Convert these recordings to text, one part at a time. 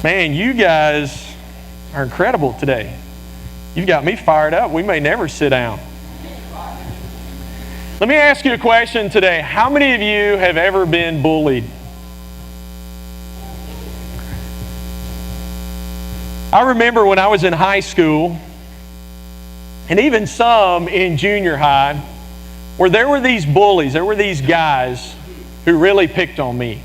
Man, you guys are incredible today. You've got me fired up. We may never sit down. Let me ask you a question today. How many of you have ever been bullied? I remember when I was in high school, and even some in junior high, where there were these bullies, there were these guys who really picked on me.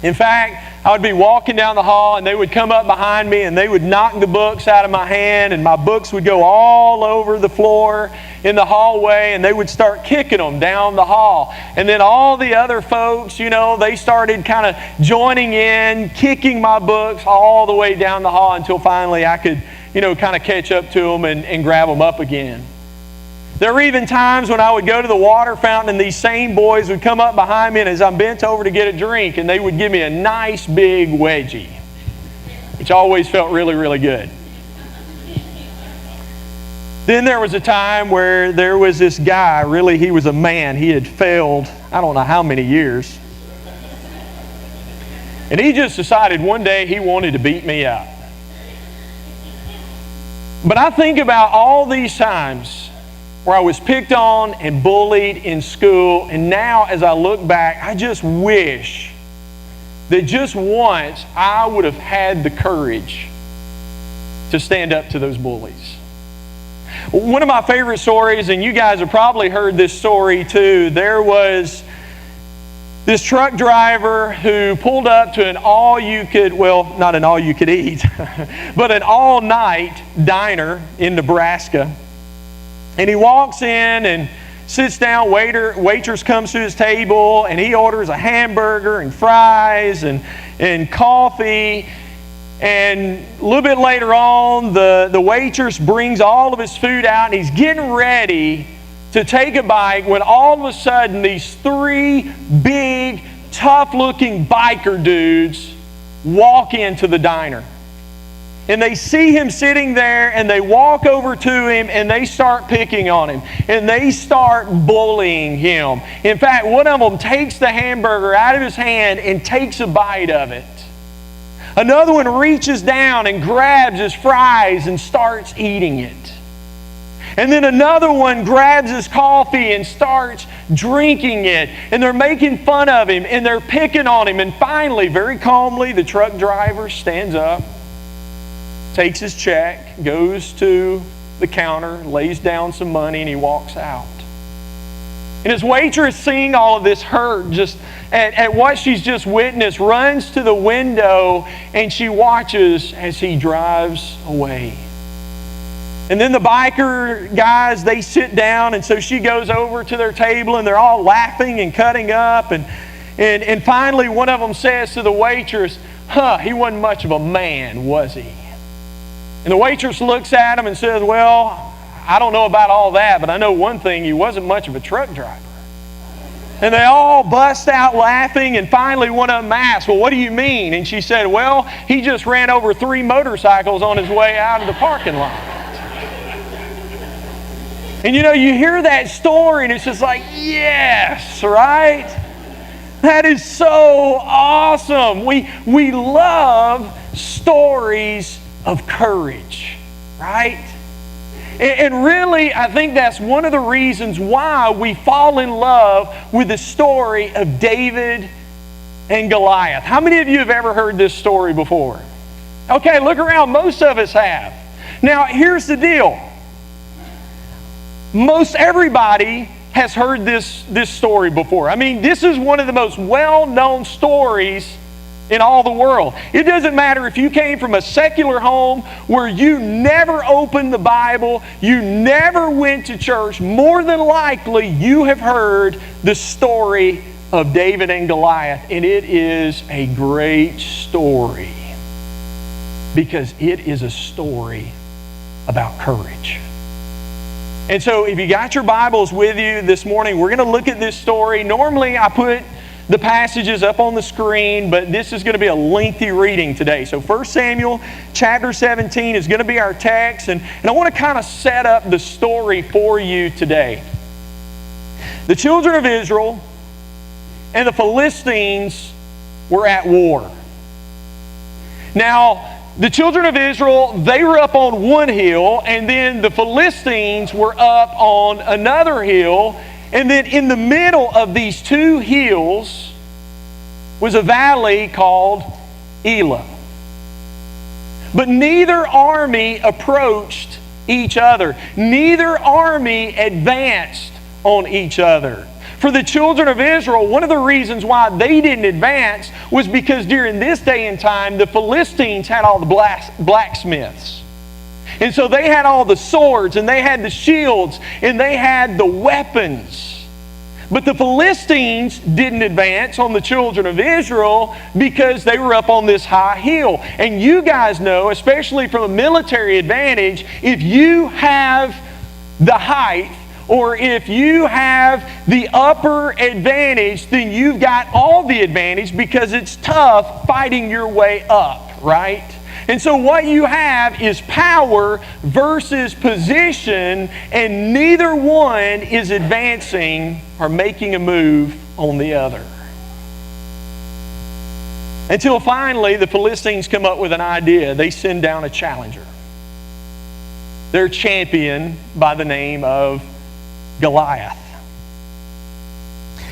In fact, I would be walking down the hall and they would come up behind me and they would knock the books out of my hand, and my books would go all over the floor in the hallway, and they would start kicking them down the hall. And then all the other folks, they started kind of joining in, kicking my books all the way down the hall until finally I could, kind of catch up to them and grab them up again. There were even times when I would go to the water fountain and these same boys would come up behind me, and as I'm bent over to get a drink, and they would give me a nice big wedgie, which always felt really, really good. Then there was a time where there was this guy, really he was a man, he had failed I don't know how many years. And he just decided one day he wanted to beat me up. But I think about all these times where I was picked on and bullied in school, and now as I look back, I just wish that just once I would have had the courage to stand up to those bullies. One of my favorite stories, and you guys have probably heard this story too, there was this truck driver who pulled up to an not an all-you-could-eat, but an all-night diner in Nebraska. And he walks in and sits down, waitress comes to his table, and he orders a hamburger and fries and coffee. And a little bit later on, the waitress brings all of his food out, and he's getting ready to take a bite when all of a sudden these three big, tough-looking biker dudes walk into the diner. And they see him sitting there, and they walk over to him, and they start picking on him. And they start bullying him. In fact, one of them takes the hamburger out of his hand and takes a bite of it. Another one reaches down and grabs his fries and starts eating it. And then another one grabs his coffee and starts drinking it. And they're making fun of him, and they're picking on him. And finally, very calmly, the truck driver stands up, takes his check, goes to the counter, lays down some money, and he walks out. And his waitress, seeing all of this hurt just at what she's just witnessed, runs to the window and she watches as he drives away. And then the biker guys, they sit down, and so she goes over to their table, and they're all laughing and cutting up. And finally one of them says to the waitress, he wasn't much of a man, was he? And the waitress looks at him and says, well, I don't know about all that, but I know one thing, he wasn't much of a truck driver. And they all bust out laughing, and finally one of them asked, well, what do you mean? And she said, well, he just ran over 3 motorcycles on his way out of the parking lot. And you hear that story, and it's just like, yes, right? That is so awesome. We love stories of courage, right? And really, I think that's one of the reasons why we fall in love with the story of David and Goliath. How many of you have ever heard this story before? Okay, look around. Most of us have. Now, here's the deal. Most everybody has heard this story before. I mean, this is one of the most well-known stories in all the world. It doesn't matter if you came from a secular home where you never opened the Bible, you never went to church, more than likely you have heard the story of David and Goliath. And it is a great story because it is a story about courage. And so if you got your Bibles with you this morning, we're going to look at this story. Normally I put the passages up on the screen, but this is going to be a lengthy reading today. So 1 Samuel chapter 17 is going to be our text, and I want to kind of set up the story for you today. The children of Israel and the Philistines were at war. Now, the children of Israel, they were up on one hill, and then the Philistines were up on another hill. And then in the middle of these two hills was a valley called Elah. But neither army approached each other. Neither army advanced on each other. For the children of Israel, one of the reasons why they didn't advance was because during this day and time, the Philistines had all the blacksmiths. And so they had all the swords, and they had the shields, and they had the weapons. But the Philistines didn't advance on the children of Israel because they were up on this high hill. And you guys know, especially from a military advantage, if you have the height, or if you have the upper advantage, then you've got all the advantage because it's tough fighting your way up, right? And so what you have is power versus position, and neither one is advancing or making a move on the other. Until finally the Philistines come up with an idea. They send down a challenger. Their champion by the name of Goliath.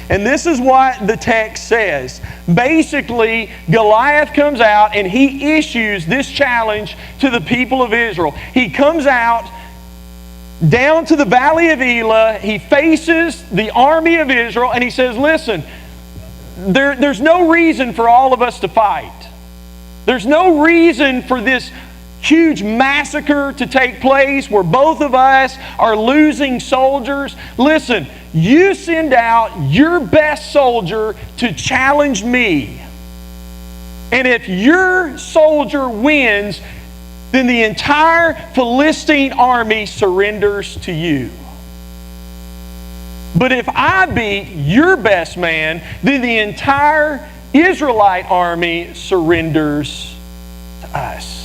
And this is what the text says. Basically, Goliath comes out and he issues this challenge to the people of Israel. He comes out down to the valley of Elah. He faces the army of Israel and he says, listen, there's no reason for all of us to fight. There's no reason for this huge massacre to take place where both of us are losing soldiers. Listen, you send out your best soldier to challenge me. And if your soldier wins, then the entire Philistine army surrenders to you. But if I beat your best man, then the entire Israelite army surrenders to us.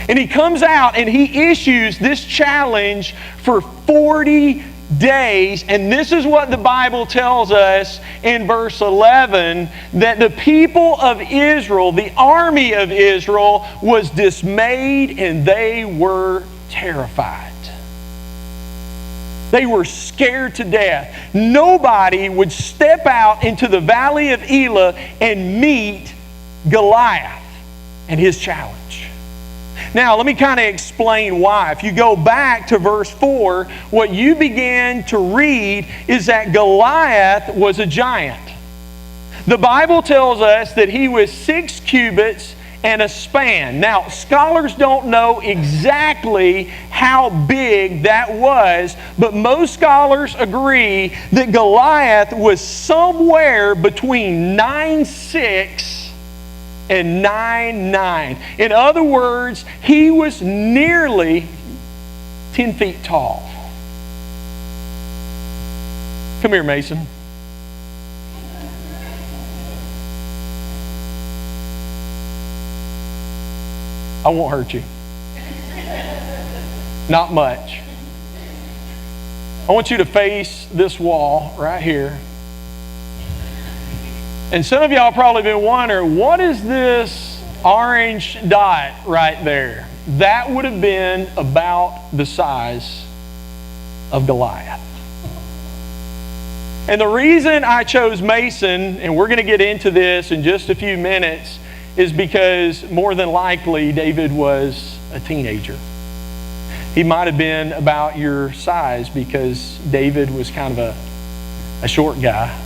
And he comes out and he issues this challenge for 40 days. And this is what the Bible tells us in verse 11, that the people of Israel, the army of Israel, was dismayed and they were terrified. They were scared to death. Nobody would step out into the valley of Elah and meet Goliath and his challenge. Now, let me kind of explain why. If you go back to verse 4, what you began to read is that Goliath was a giant. The Bible tells us that he was 6 cubits and a span. Now, scholars don't know exactly how big that was, but most scholars agree that Goliath was somewhere between 9'6" and 9'9". In other words, he was nearly 10 feet tall. Come here, Mason. I won't hurt you. Not much. I want you to face this wall right here. And some of y'all probably been wondering, what is this orange dot right there? That would have been about the size of Goliath. And the reason I chose Mason, and we're going to get into this in just a few minutes, is because more than likely David was a teenager. He might have been about your size because David was kind of a short guy.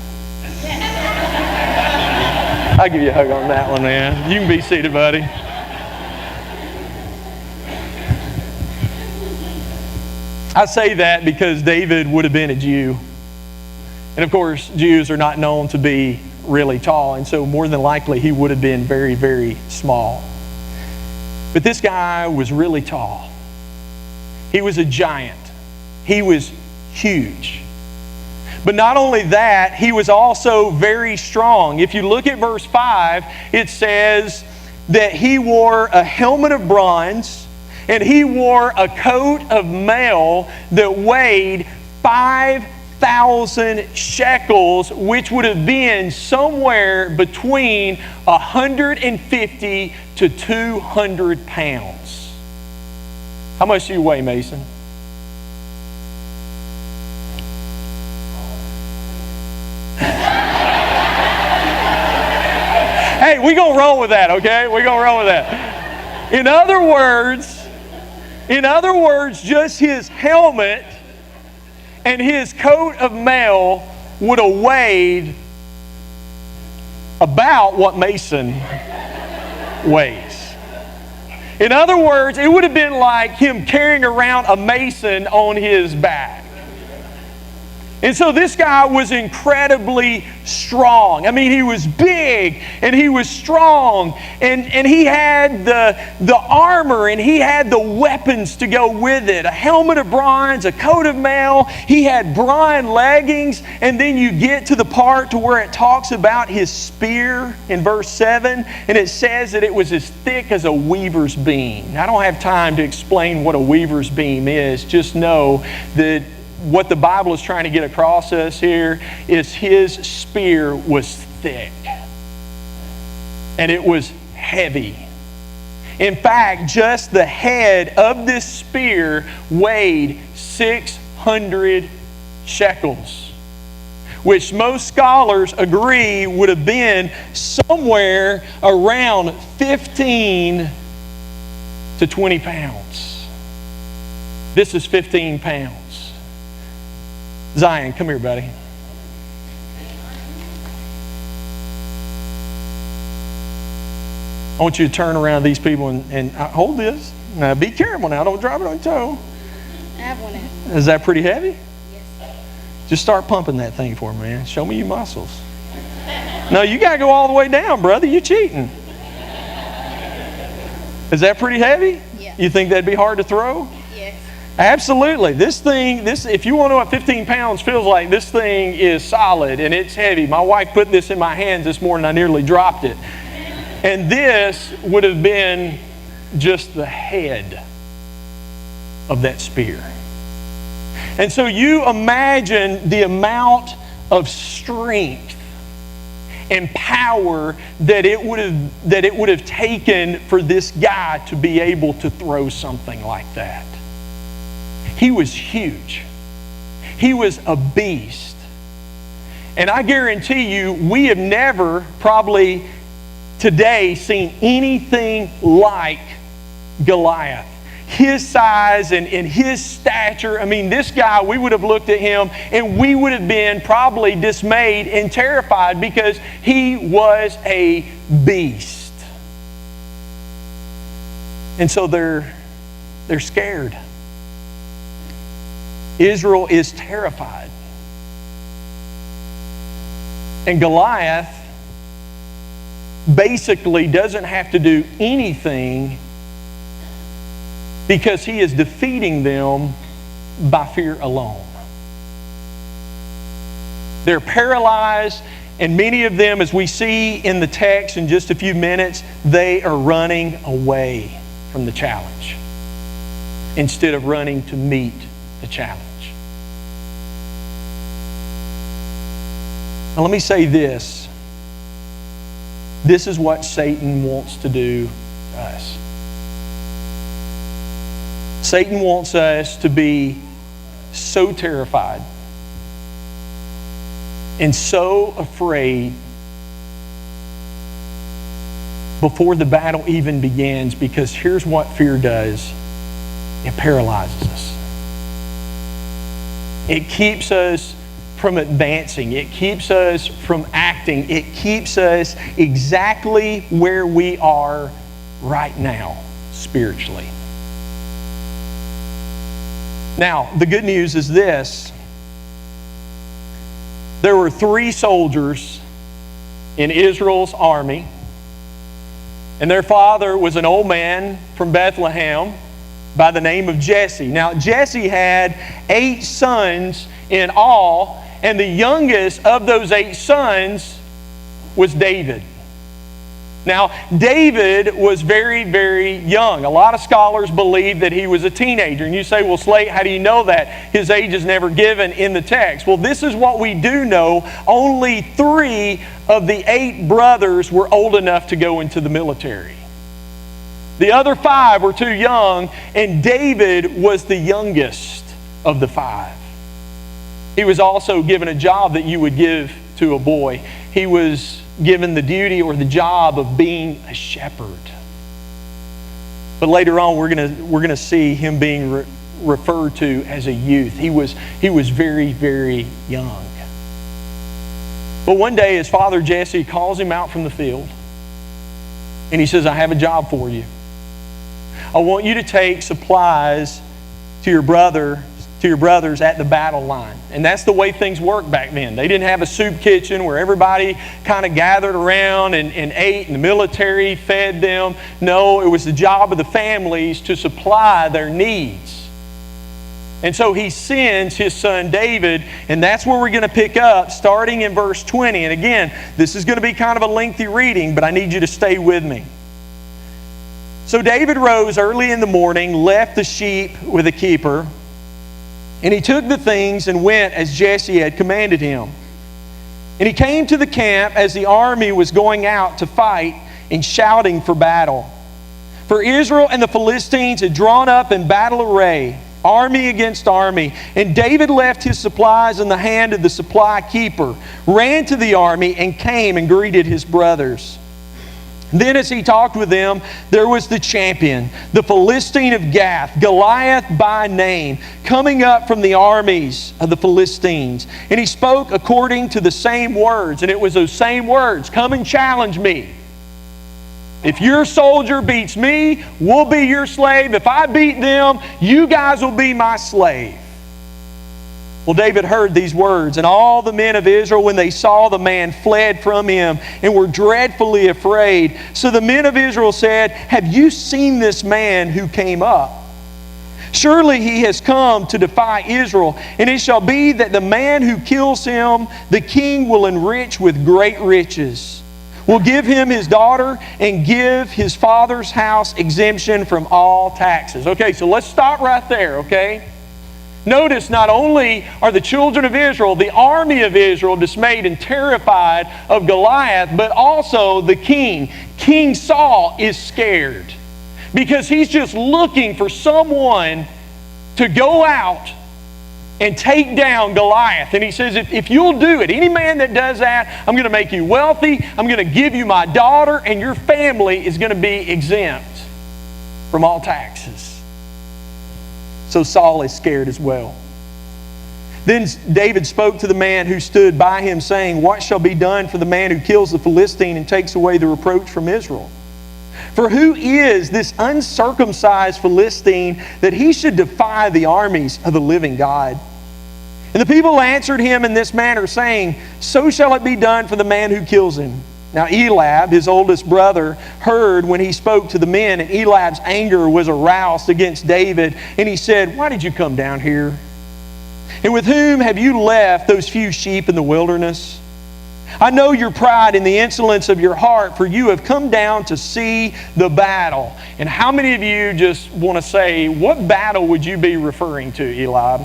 I'll give you a hug on that one, man. You can be seated, buddy. I say that because David would have been a Jew. And of course, Jews are not known to be really tall, and so more than likely he would have been very, very small. But this guy was really tall. He was a giant. He was huge. But not only that, he was also very strong. If you look at verse 5, it says that he wore a helmet of bronze and he wore a coat of mail that weighed 5 6,000 shekels, which would have been somewhere between 150 to 200 pounds. How much do you weigh, Mason? Hey, we're going to roll with that, okay? We're going to roll with that. In other words, just his helmet and his coat of mail would have weighed about what Mason weighs. In other words, it would have been like him carrying around a mason on his back. And so this guy was incredibly strong. I mean, he was big and he was strong, and he had the armor and he had the weapons to go with it. A helmet of bronze, a coat of mail, he had bronze leggings, and then you get to the part to where it talks about his spear in verse 7, and it says that it was as thick as a weaver's beam. I don't have time to explain what a weaver's beam is. Just know that what the Bible is trying to get across us here is his spear was thick and it was heavy. In fact, just the head of this spear weighed 600 shekels, which most scholars agree would have been somewhere around 15 to 20 pounds. This is 15 pounds. Zion, come here, buddy. I want you to turn around these people and hold this. Now, be careful now. Don't drop it on your toe. I have one in. Is that pretty heavy? Yes. Just start pumping that thing for me, man. Show me your muscles. No, you got to go all the way down, brother. You're cheating. Is that pretty heavy? Yeah. You think that'd be hard to throw? Yes. Absolutely. This thing, if you want to know what 15 pounds feels like, this thing is solid and it's heavy. My wife put this in my hands this morning. I nearly dropped it. And this would have been just the head of that spear. And so you imagine the amount of strength and power that it would have taken for this guy to be able to throw something like that. He was huge. He was a beast. And I guarantee you, we have never probably today seen anything like Goliath. His size and his stature. I mean, this guy, we would have looked at him and we would have been probably dismayed and terrified because he was a beast. And so they're scared. Israel is terrified. And Goliath basically doesn't have to do anything because he is defeating them by fear alone. They're paralyzed, and many of them, as we see in the text in just a few minutes, they are running away from the challenge instead of running to meet the challenge. Now let me say this. This is what Satan wants to do to us. Satan wants us to be so terrified and so afraid before the battle even begins, because here's what fear does. It paralyzes us. It keeps us from advancing. It keeps us from acting. It keeps us exactly where we are right now, spiritually. Now, the good news is this. There were 3 soldiers in Israel's army, and their father was an old man from Bethlehem by the name of Jesse. Now, Jesse had 8 sons in all, and the youngest of those 8 sons was David. Now, David was very, very young. A lot of scholars believe that he was a teenager. And you say, well, Slate, how do you know that? His age is never given in the text. Well, this is what we do know. Only 3 of the 8 brothers were old enough to go into the military. The other 5 were too young, and David was the youngest of the 5. He was also given a job that you would give to a boy. He was given the duty or the job of being a shepherd. But later on, we're going to see him being referred to as a youth. He was very, very young. But one day, his father Jesse calls him out from the field, and he says, I have a job for you. I want you to take supplies to your brothers at the battle line. And that's the way things worked back then. They didn't have a soup kitchen where everybody kind of gathered around and ate and the military fed them. No, it was the job of the families to supply their needs. And so he sends his son David, and that's where we're going to pick up starting in verse 20. And again, this is going to be kind of a lengthy reading, but I need you to stay with me. So David rose early in the morning, left the sheep with a keeper, and he took the things and went as Jesse had commanded him. And he came to the camp as the army was going out to fight and shouting for battle. For Israel and the Philistines had drawn up in battle array, army against army. And David left his supplies in the hand of the supply keeper, ran to the army, and came and greeted his brothers. Then as he talked with them, there was the champion, the Philistine of Gath, Goliath by name, coming up from the armies of the Philistines. And he spoke according to the same words. And it was those same words, come and challenge me. If your soldier beats me, we'll be your slave. If I beat them, you guys will be my slave. Well, David heard these words, and all the men of Israel, when they saw the man, fled from him and were dreadfully afraid. So the men of Israel said, have you seen this man who came up? Surely he has come to defy Israel, and it shall be that the man who kills him, the king will enrich with great riches. Will give him his daughter and give his father's house exemption from all taxes. Okay, so let's stop right there, okay? Notice not only are the children of Israel, the army of Israel, dismayed and terrified of Goliath, but also the king. King Saul is scared because he's just looking for someone to go out and take down Goliath. And he says, if you'll do it, any man that does that, I'm going to make you wealthy, I'm going to give you my daughter, and your family is going to be exempt from all taxes. So Saul is scared as well. Then David spoke to the man who stood by him, saying, what shall be done for the man who kills the Philistine and takes away the reproach from Israel? For who is this uncircumcised Philistine that he should defy the armies of the living God? And the people answered him in this manner, saying, so shall it be done for the man who kills him. Now Eliab, his oldest brother, heard when he spoke to the men, and Eliab's anger was aroused against David. And he said, why did you come down here? And with whom have you left those few sheep in the wilderness? I know your pride and the insolence of your heart, for you have come down to see the battle. And how many of you just want to say, what battle would you be referring to, Eliab?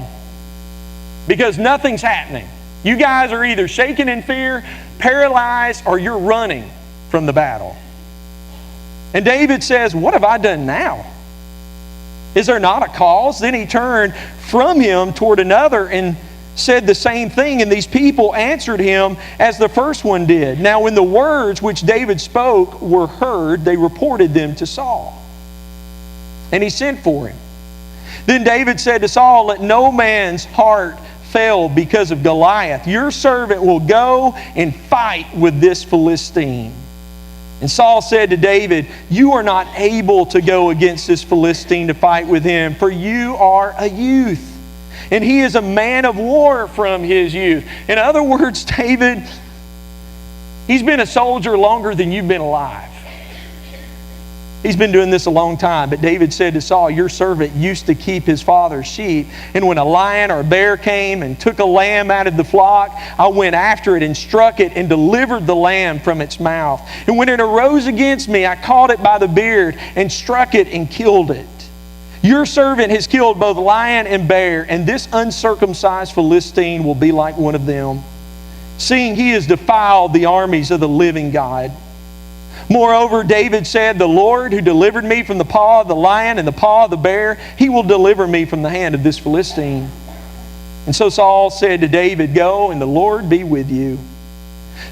Because nothing's happening. You guys are either shaking in fear, paralyzed, or you're running from the battle. And David says, what have I done now? Is there not a cause? Then he turned from him toward another and said the same thing. And these people answered him as the first one did. Now when the words which David spoke were heard, they reported them to Saul. And he sent for him. Then David said to Saul, let no man's heart fail because of Goliath. Your servant will go and fight with this Philistine. And Saul said to David, you are not able to go against this Philistine to fight with him, for you are a youth, and he is a man of war from his youth. In other words, David, he's been a soldier longer than you've been alive. He's been doing this a long time. But David said to Saul, your servant used to keep his father's sheep. And when a lion or a bear came and took a lamb out of the flock, I went after it and struck it and delivered the lamb from its mouth. And when it arose against me, I caught it by the beard and struck it and killed it. Your servant has killed both lion and bear, and this uncircumcised Philistine will be like one of them, seeing he has defiled the armies of the living God. Moreover, David said, the Lord who delivered me from the paw of the lion and the paw of the bear, He will deliver me from the hand of this Philistine. And so Saul said to David, go, and the Lord be with you.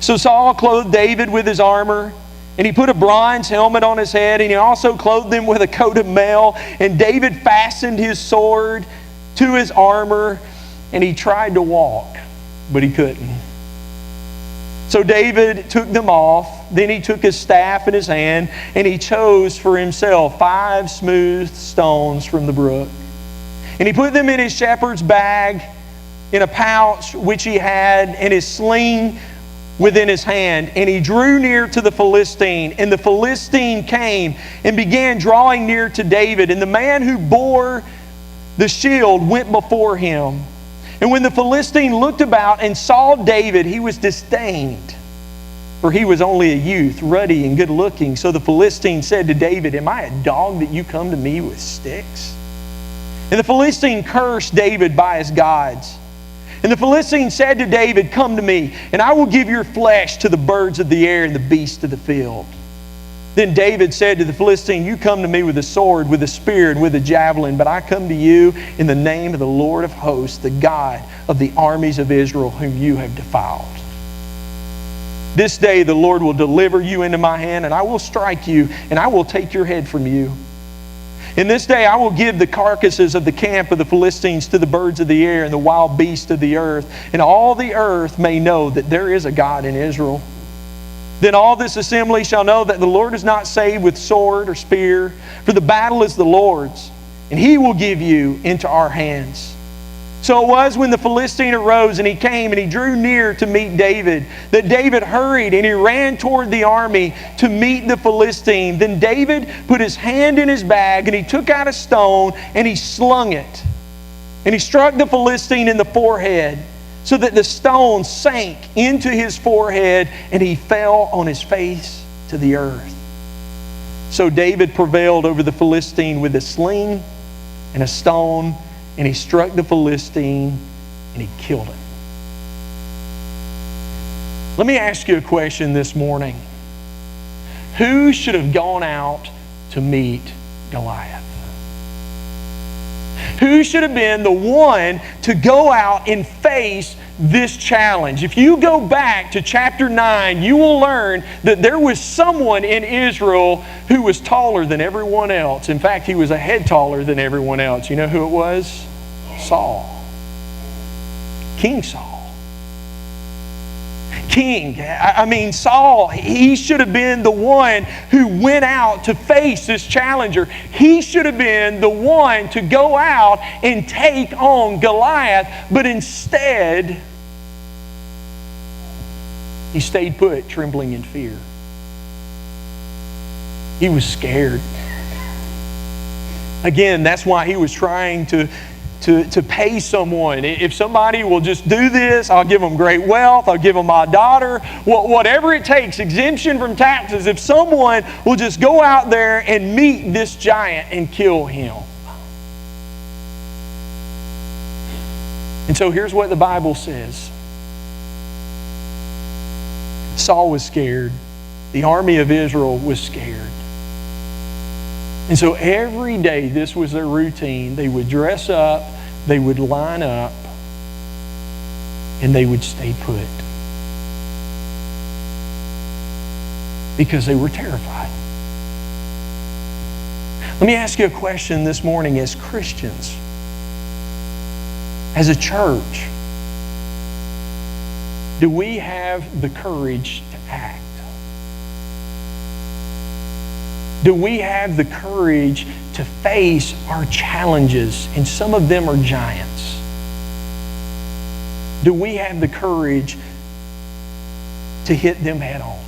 So Saul clothed David with his armor, and he put a bronze helmet on his head, and he also clothed him with a coat of mail. And David fastened his sword to his armor, and he tried to walk, but he couldn't. So David took them off. Then he took his staff in his hand, and he chose for himself 5 smooth stones from the brook. And he put them in his shepherd's bag, in a pouch which he had, and his sling within his hand. And he drew near to the Philistine. And the Philistine came and began drawing near to David. And the man who bore the shield went before him. And when the Philistine looked about and saw David, he was disdained, for he was only a youth, ruddy and good looking. So the Philistine said to David, am I a dog that you come to me with sticks? And the Philistine cursed David by his gods. And the Philistine said to David, come to me, and I will give your flesh to the birds of the air and the beasts of the field. Then David said to the Philistine, you come to me with a sword, with a spear, and with a javelin, but I come to you in the name of the Lord of hosts, the God of the armies of Israel, whom you have defiled. This day the Lord will deliver you into my hand, and I will strike you, and I will take your head from you. And this day I will give the carcasses of the camp of the Philistines to the birds of the air and the wild beasts of the earth, and all the earth may know that there is a God in Israel. Then all this assembly shall know that the Lord is not saved with sword or spear, for the battle is the Lord's, and He will give you into our hands. So it was when the Philistine arose and he came and he drew near to meet David, that David hurried and he ran toward the army to meet the Philistine. Then David put his hand in his bag and he took out a stone and he slung it. And he struck the Philistine in the forehead, so that the stone sank into his forehead and he fell on his face to the earth. So David prevailed over the Philistine with a sling and a stone, and he struck the Philistine and he killed him. Let me ask you a question this morning. Who should have gone out to meet Goliath? Who should have been the one to go out and face this challenge? If you go back to chapter 9, you will learn that there was someone in Israel who was taller than everyone else. In fact, he was a head taller than everyone else. You know who it was? Saul. King Saul. Saul, he should have been the one who went out to face this challenger. He should have been the one to go out and take on Goliath, but instead, he stayed put, trembling in fear. He was scared. Again, that's why he was trying to pay someone. If somebody will just do this, I'll give them great wealth, I'll give them my daughter, whatever it takes, exemption from taxes. If someone will just go out there and meet this giant and kill him. And so here's what the Bible says. Saul was scared. The army of Israel was scared. And so every day, this was their routine. They would dress up, they would line up, and they would stay put. Because they were terrified. Let me ask you a question this morning as Christians. As a church, do we have the courage to act? Do we have the courage to face our challenges? And some of them are giants. Do we have the courage to hit them head on?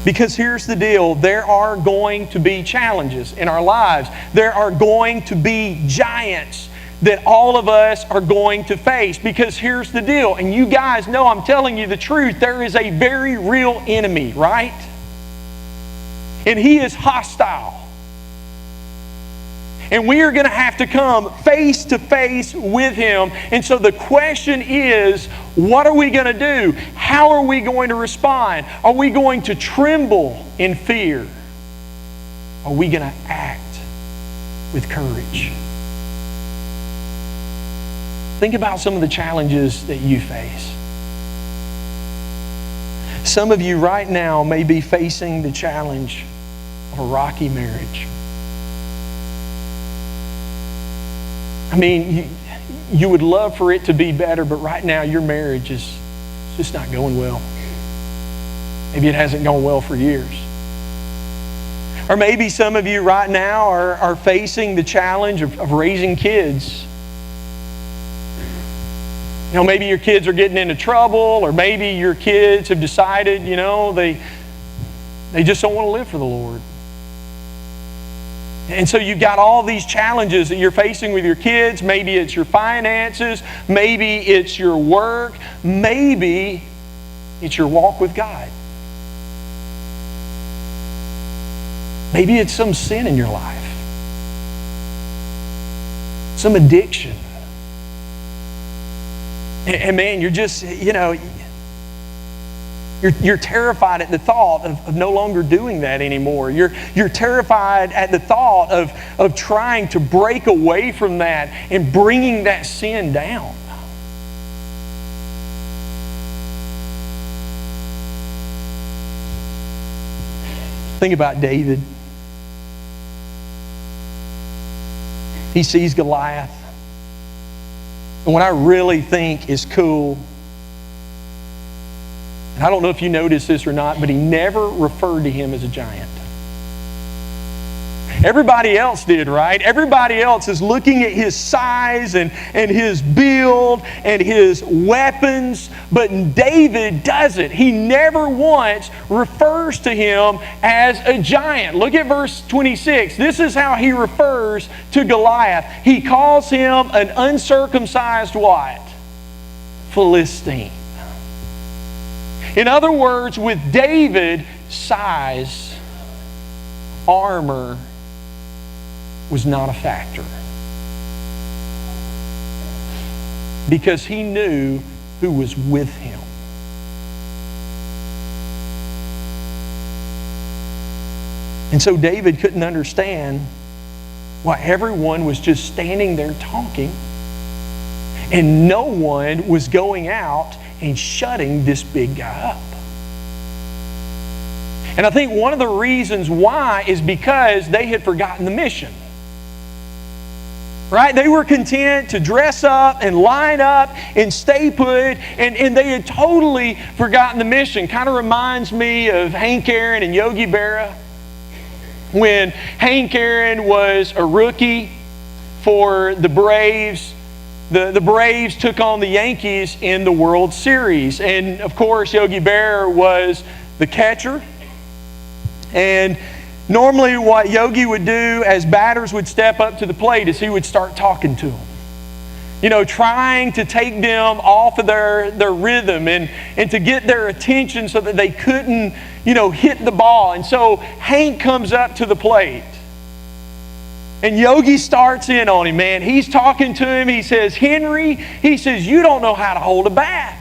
Because here's the deal, there are going to be challenges in our lives. There are going to be giants that all of us are going to face. Because here's the deal, and you guys know I'm telling you the truth, there is a very real enemy, right? And he is hostile. And we are going to have to come face to face with him. And so the question is, what are we going to do? How are we going to respond? Are we going to tremble in fear? Are we going to act with courage? Think about some of the challenges that you face. Some of you right now may be facing the challenge of a rocky marriage. I mean, you would love for it to be better, but right now your marriage is just not going well. Maybe it hasn't gone well for years. Or maybe some of you right now are facing the challenge of raising kids. You know, maybe your kids are getting into trouble, or maybe your kids have decided, you know, they just don't want to live for the Lord. And so you've got all these challenges that you're facing with your kids. Maybe it's your finances. Maybe it's your work. Maybe it's your walk with God. Maybe it's some sin in your life. Some addiction. And man, you're just, you know, you're terrified at the thought of no longer doing that anymore. You're terrified at the thought of trying to break away from that and bringing that sin down. Think about David. He sees Goliath. And what I really think is cool, and I don't know if you noticed this or not, but he never referred to him as a giant. Everybody else did, right? Everybody else is looking at his size and his build and his weapons, but David doesn't. He never once refers to him as a giant. Look at verse 26. This is how he refers to Goliath. He calls him an uncircumcised what? Philistine. In other words, with David, size, armor was not a factor. Because he knew who was with him. And so David couldn't understand why everyone was just standing there talking and no one was going out and shutting this big guy up. And I think one of the reasons why is because they had forgotten the mission. Right? They were content to dress up and line up and stay put, and they had totally forgotten the mission. Kind of reminds me of Hank Aaron and Yogi Berra. When Hank Aaron was a rookie for the Braves, the Braves took on the Yankees in the World Series. And of course, Yogi Berra was the catcher. And normally what Yogi would do as batters would step up to the plate is he would start talking to them. You know, trying to take them off of their rhythm and to get their attention so that they couldn't, you know, hit the ball. And so Hank comes up to the plate. And Yogi starts in on him, man. He's talking to him. He says, Henry, he says, you don't know how to hold a bat.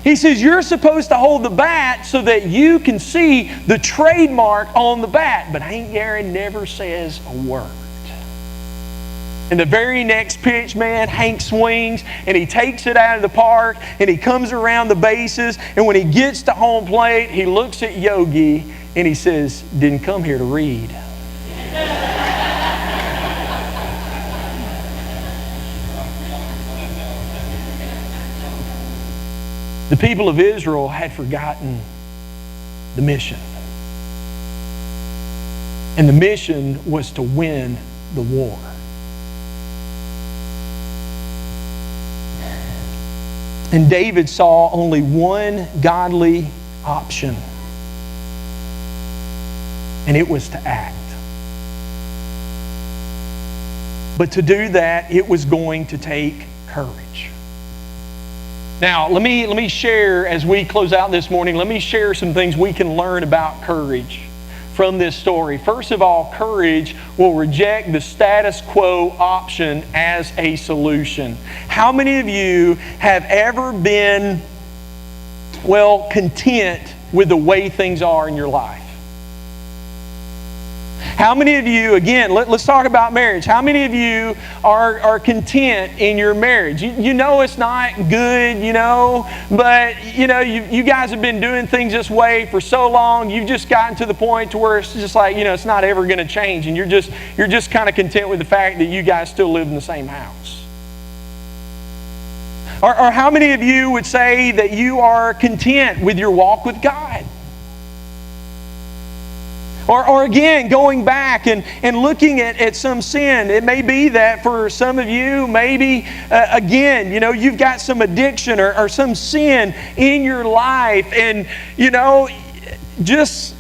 He says, you're supposed to hold the bat so that you can see the trademark on the bat. But Hank Aaron never says a word. And the very next pitch, man, Hank swings and he takes it out of the park and he comes around the bases. And when he gets to home plate, he looks at Yogi and he says, didn't come here to read. The people of Israel had forgotten the mission. And the mission was to win the war. And David saw only one godly option. and it was to act. But to do that, it was going to take courage. Now, let me share, as we close out this morning, let me share some things we can learn about courage from this story. First of all, courage will reject the status quo option as a solution. How many of you have ever been, content with the way things are in your life? How many of you, again, let's talk about marriage. How many of you are content in your marriage? You know it's not good, but you guys have been doing things this way for so long, you've just gotten to the point to where it's just like, it's not ever going to change, and you're just kind of content with the fact that you guys still live in the same house. Or how many of you would say that you are content with your walk with God? Or again, going back and looking at some sin. It may be that for some of you, maybe, you've got some addiction or some sin in your life. And, just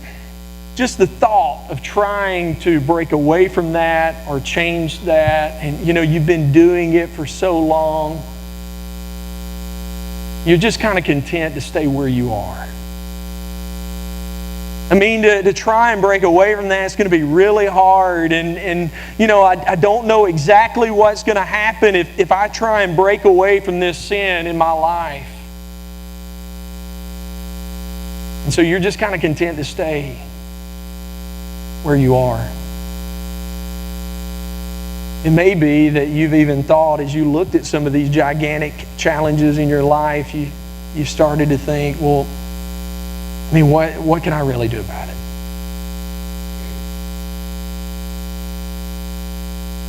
the thought of trying to break away from that or change that. And, you've been doing it for so long. You're just kind of content to stay where you are. To try and break away from that, it's going to be really hard. And I don't know exactly what's going to happen if I try and break away from this sin in my life. And so you're just kind of content to stay where you are. It may be that you've even thought, as you looked at some of these gigantic challenges in your life, you started to think, what can I really do about it?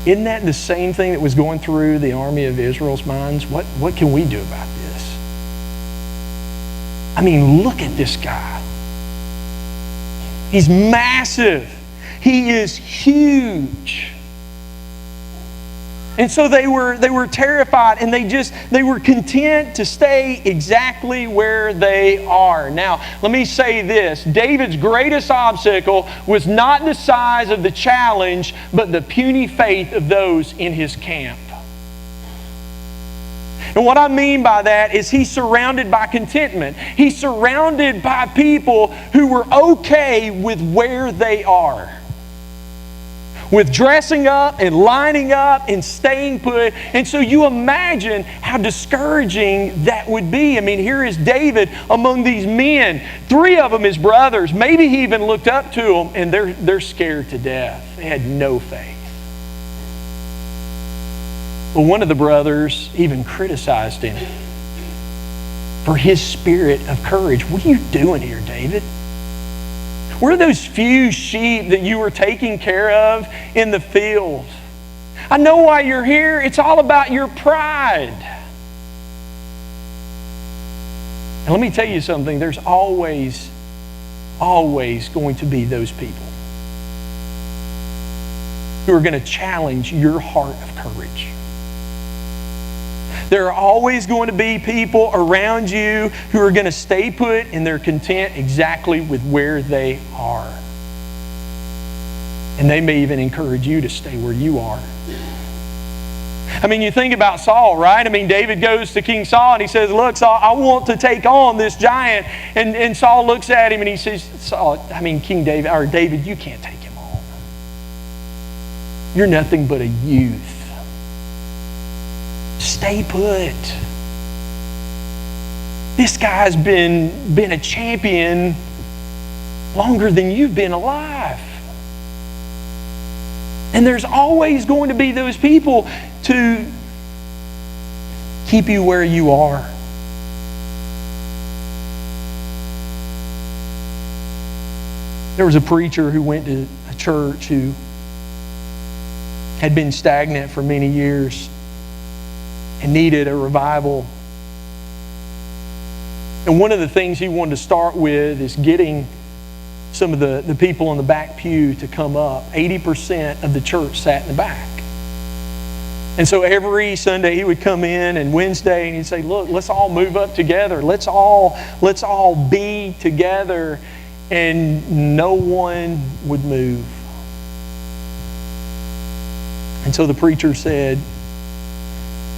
Isn't that the same thing that was going through the army of Israel's minds? What can we do about this? Look at this guy. He's massive. He is huge. And so they were terrified, and they were content to stay exactly where they are. Now, let me say this. David's greatest obstacle was not the size of the challenge, but the puny faith of those in his camp. And what I mean by that is he's surrounded by contentment. He's surrounded by people who were okay with where they are, with dressing up and lining up and staying put. And so you imagine how discouraging that would be. Here is David among these men. 3 of them his brothers. Maybe he even looked up to them, and they're scared to death. They had no faith. But one of the brothers even criticized him for his spirit of courage. What are you doing here, David? Where are those few sheep that you were taking care of in the field? I know why you're here. It's all about your pride. And let me tell you something. There's always going to be those people who are going to challenge your heart of courage. There are always going to be people around you who are going to stay put and they're content exactly with where they are. And they may even encourage you to stay where you are. You think about Saul, right? David goes to King Saul and he says, "Look, Saul, I want to take on this giant." And Saul looks at him and he says, King David, or David, you can't take him on. You're nothing but a youth. Stay put. This guy's been a champion longer than you've been alive. And there's always going to be those people to keep you where you are. There was a preacher who went to a church who had been stagnant for many years and needed a revival. And one of the things he wanted to start with is getting some of the people in the back pew to come up. 80% of the church sat in the back. And so every Sunday he would come in, and Wednesday, and he'd say, "Look, let's all move up together. Let's all be together." and no one would move. And so the preacher said,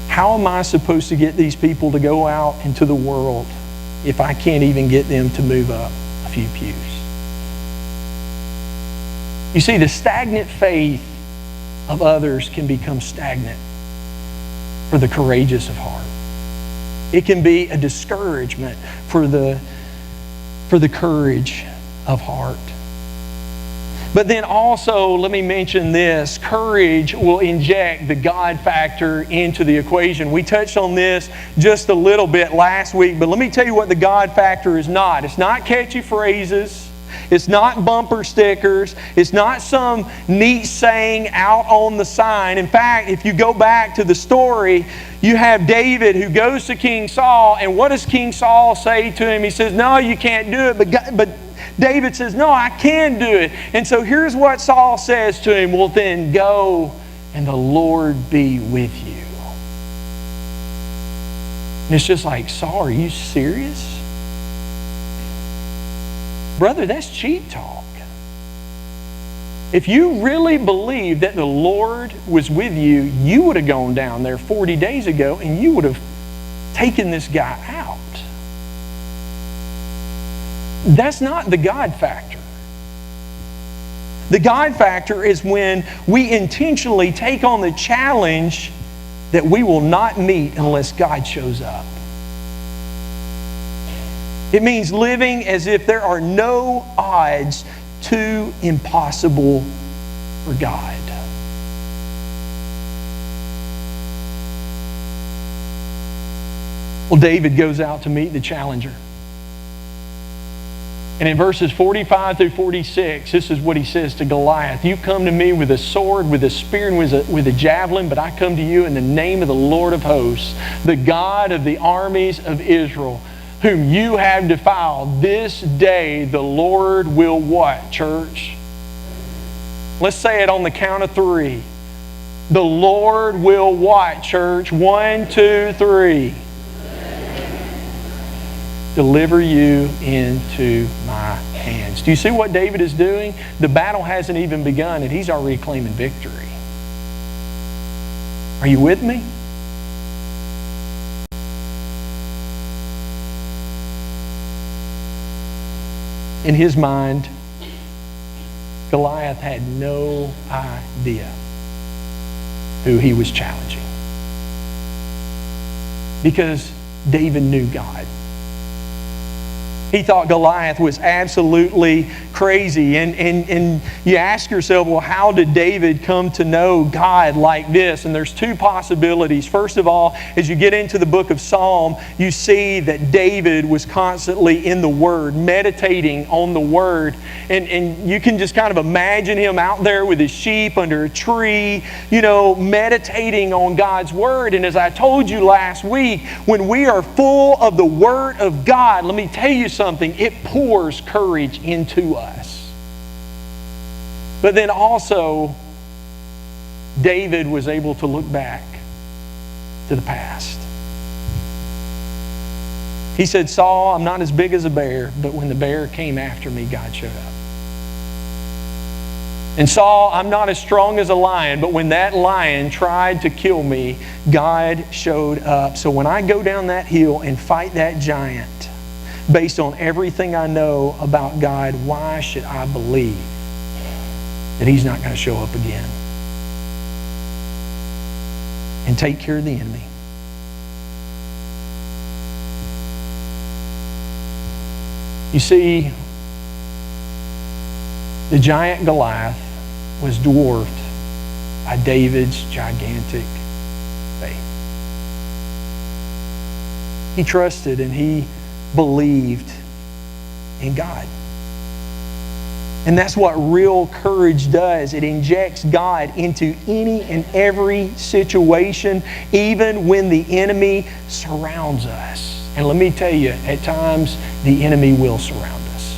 how am I supposed to get these people to go out into the world if I can't even get them to move up a few pews? You see, the stagnant faith of others can become stagnant for the courageous of heart. It can be a discouragement for the courage of heart. But then also, let me mention this, courage will inject the God factor into the equation. We touched on this just a little bit last week, but let me tell you what the God factor is not. It's not catchy phrases. It's not bumper stickers. It's not some neat saying out on the sign. In fact, if you go back to the story, you have David who goes to King Saul, and what does King Saul say to him? He says, no, you can't do it, but David says, no, I can do it. And so here's what Saul says to him, well then go and the Lord be with you. And it's just like, Saul, are you serious? Brother, that's cheap talk. If you really believed that the Lord was with you, you would have gone down there 40 days ago and you would have taken this guy out. That's not the God factor. The God factor is when we intentionally take on the challenge that we will not meet unless God shows up. It means living as if there are no odds too impossible for God. Well, David goes out to meet the challenger. And in verses 45 through 46, this is what he says to Goliath. You come to me with a sword, with a spear, and with a javelin, but I come to you in the name of the Lord of hosts, the God of the armies of Israel, whom you have defiled. This day the Lord will what, church? Let's say it on the count of three. The Lord will what, church? 1, 2, 3. Deliver you into my hands. Do you see what David is doing? The battle hasn't even begun and he's already claiming victory. Are you with me? In his mind, Goliath had no idea who he was challenging. Because David knew God. He thought Goliath was absolutely crazy. And you ask yourself, well, how did David come to know God like this? And there's two possibilities. First of all, as you get into the book of Psalm, you see that David was constantly in the Word, meditating on the Word. And you can just kind of imagine him out there with his sheep under a tree, meditating on God's Word. And as I told you last week, when we are full of the Word of God, let me tell you something, it pours courage into us. But then also, David was able to look back to the past. He said, Saul, I'm not as big as a bear, but when the bear came after me, God showed up. And Saul, I'm not as strong as a lion, but when that lion tried to kill me, God showed up. So when I go down that hill and fight that giant, based on everything I know about God, why should I believe that He's not going to show up again and take care of the enemy? You see, the giant Goliath was dwarfed by David's gigantic faith. He trusted and he believed in God. And that's what real courage does. It injects God into any and every situation, even when the enemy surrounds us. And let me tell you, at times, the enemy will surround us.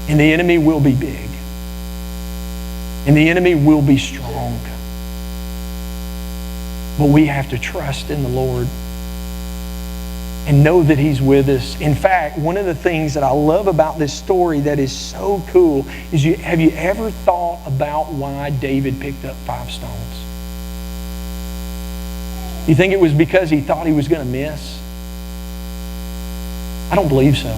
And the enemy will be big. And the enemy will be strong. But we have to trust in the Lord. and know that He's with us. In fact, one of the things that I love about this story that is so cool is have you ever thought about why David picked up 5 stones? You think it was because he thought he was going to miss? I don't believe so.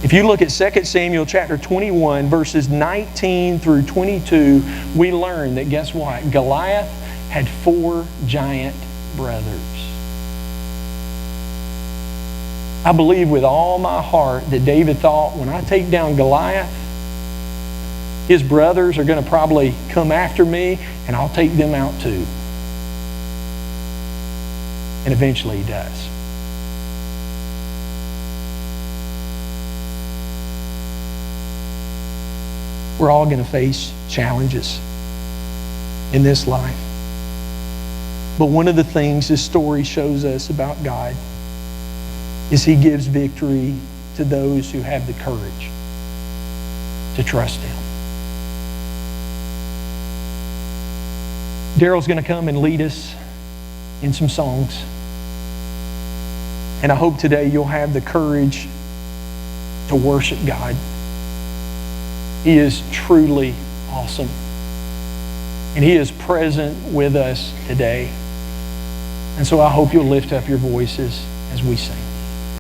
If you look at 2 Samuel chapter 21, verses 19 through 22, we learn that, guess what? Goliath had 4 giant brothers. I believe with all my heart that David thought, when I take down Goliath, his brothers are going to probably come after me, and I'll take them out too. And eventually he does. We're all going to face challenges in this life. But one of the things this story shows us about God is He gives victory to those who have the courage to trust Him. Daryl's going to come and lead us in some songs. And I hope today you'll have the courage to worship God. He is truly awesome. And He is present with us today. And so I hope you'll lift up your voices as we sing.